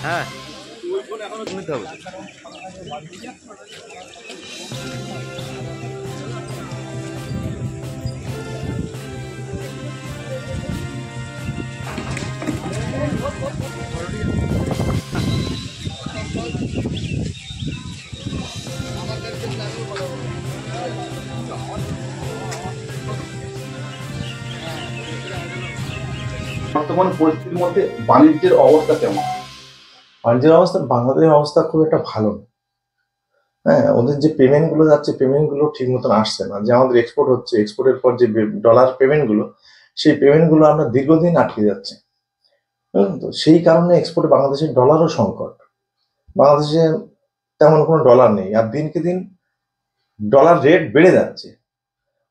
হ্যাঁ নিতে হবে। বর্তমান পরিস্থিতির মধ্যে বাণিজ্যের অবস্থা কেমন? বাণিজ্যের অবস্থা, বাংলাদেশের অবস্থা খুব একটা ভালো না। হ্যাঁ, ওদের যে পেমেন্ট গুলো যাচ্ছে, পেমেন্ট গুলো ঠিক মতন আসছে না। যে আমাদের এক্সপোর্ট হচ্ছে, এক্সপোর্টের পর যে ডলার পেমেন্ট গুলো, সেই পেমেন্ট গুলো আমরা দীর্ঘদিন আটকে যাচ্ছে। বুঝলেন তো? সেই কারণে এক্সপোর্টে বাংলাদেশের ডলারও সংকট। বাংলাদেশে তেমন কোনো ডলার নেই, আর দিনকে দিন ডলার রেট বেড়ে যাচ্ছে।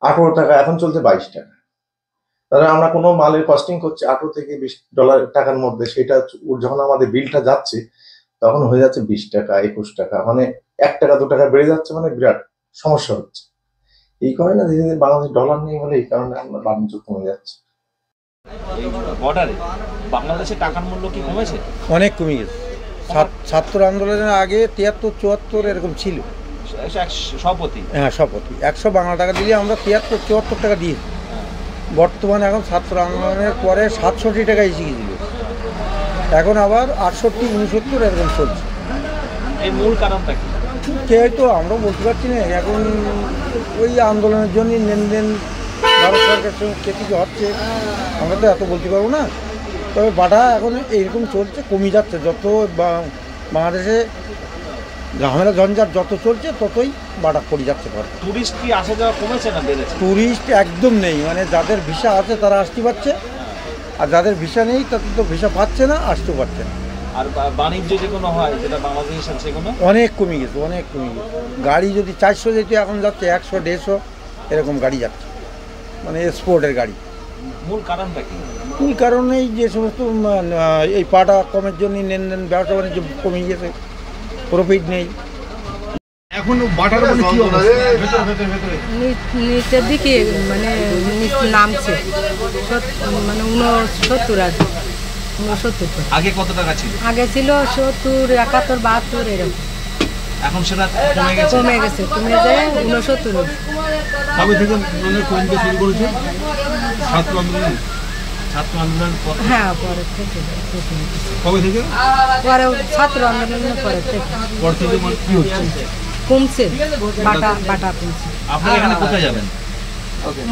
18 টাকা, এখন চলছে 22 টাকা। তাহলে আমরা কোনো মালের কস্টিং করছি 18 থেকে 20 ডলার টাকার মধ্যে, সেটা যখন আমাদের বিলটা যাচ্ছে তখন হয়ে যাচ্ছে 20 টাকা, 21 টাকা, মানে 1 টাকা 2 টাকা বেড়ে যাচ্ছে, মানে বিরাট সমস্যা হচ্ছে। এই কারণে ধীরে ধীরে বাংলাদেশ ডলার নেই বলে এই কারণে আমরা বাণিজ্য কমে যাচ্ছে। বর্ডারে বাংলাদেশের টাকার মূল্য কি কমেছে? অনেক কমে গেছে। ছাত্র আন্দোলনের আগে 73-74 এরকম ছিল শপথি। হ্যাঁ, শপথি 100 বাংলা টাকা দিলে আমরা 73-74 টাকা দিয়ে। বর্তমানে এখন ছাত্র আন্দোলনের পরে 67 টাকা এসে গেছিল, এখন আবার 68-69 এরকম চলছে। এই মূল কারণটা কি? কে তো আমরাও বলতে পারছি না। এখন ওই আন্দোলনের জন্যই লেনদেন ভারত সরকারের সঙ্গে কে কিছু হচ্ছে, আমরা তো এত বলতে পারবো না। তবে বাটা এখন এইরকম চলছে, কমে যাচ্ছে। যত বাংলাদেশে ঝামেলা ঝঞ্ঝাট যত চলছে ততই বাটা পড়ে যাচ্ছে। টুরিস্ট কি আসা যাওয়া কমেছে না বেড়েছে? টুরিস্ট একদম নেই, মানে যাদের ভিসা আছে তারা আসতে পারছে, আর যাদের ভিসা নেই তাদের তো ভিসা পাচ্ছে না, আসতেও পারছে না। আর বাণিজ্য যে কোনো হয় যেটা বাংলাদেশের সাথে সেগুলো অনেক কমে গেছে, অনেক কমে গেছে। গাড়ি যদি 400 যেত, এখন যাচ্ছে 100-150 এরকম গাড়ি যাচ্ছে, মানে এক্সপোর্টের গাড়ি। মূল কারণটা কি? মূল কারণেই যে সমস্ত এই পাটা কমের জন্য লেনদেন ব্যবসা বাণিজ্য কমে গেছে, প্রফিট নেই। এখন বাটার মানে কি অবস্থা? নিচের দিকে মানে নামছে, মানে 69 আর 69। আগে কত টাকা ছিল? আগে ছিল 70, 71, 72 এরকম। এখন সেটা কমে গেছে? কমে গেছে, কমে যায় 69। কবে থেকে মানে কমতে শুরু করেছে? ছাত্র আন্দোলন। ছাত্র আন্দোলন হ্যাঁ, পরে থেকে কবে থেকে? পরে ছাত্র আন্দোলনের পরে থেকে পর থেকে মানে কি হচ্ছে? কমছে, বাটা কমছে। আপনারা এখানে কোথায় যাবেন?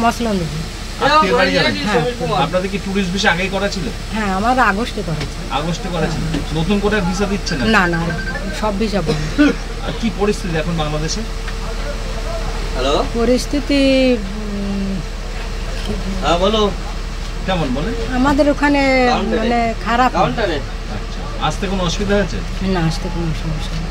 মশলা নদী। আত্মীয় বাড়ি যাবেন? হ্যাঁ। আপনাদের কি টুরিস্ট ভিসা আগেই করা ছিল? হ্যাঁ, আমার আগস্টে করেছে। আগস্টে করা ছিল, নতুন করে ভিসা দিচ্ছে না? না, সব ভিসা বন্ধ। আর কি পরিস্থিতি এখন বাংলাদেশে? পরিস্থিতি বলো কেমন বলেন? আমাদের ওখানে মানে খারাপ। আচ্ছা, আসতে কোনো অসুবিধা হয়েছে? না, আসতে কোনো সমস্যা নেই।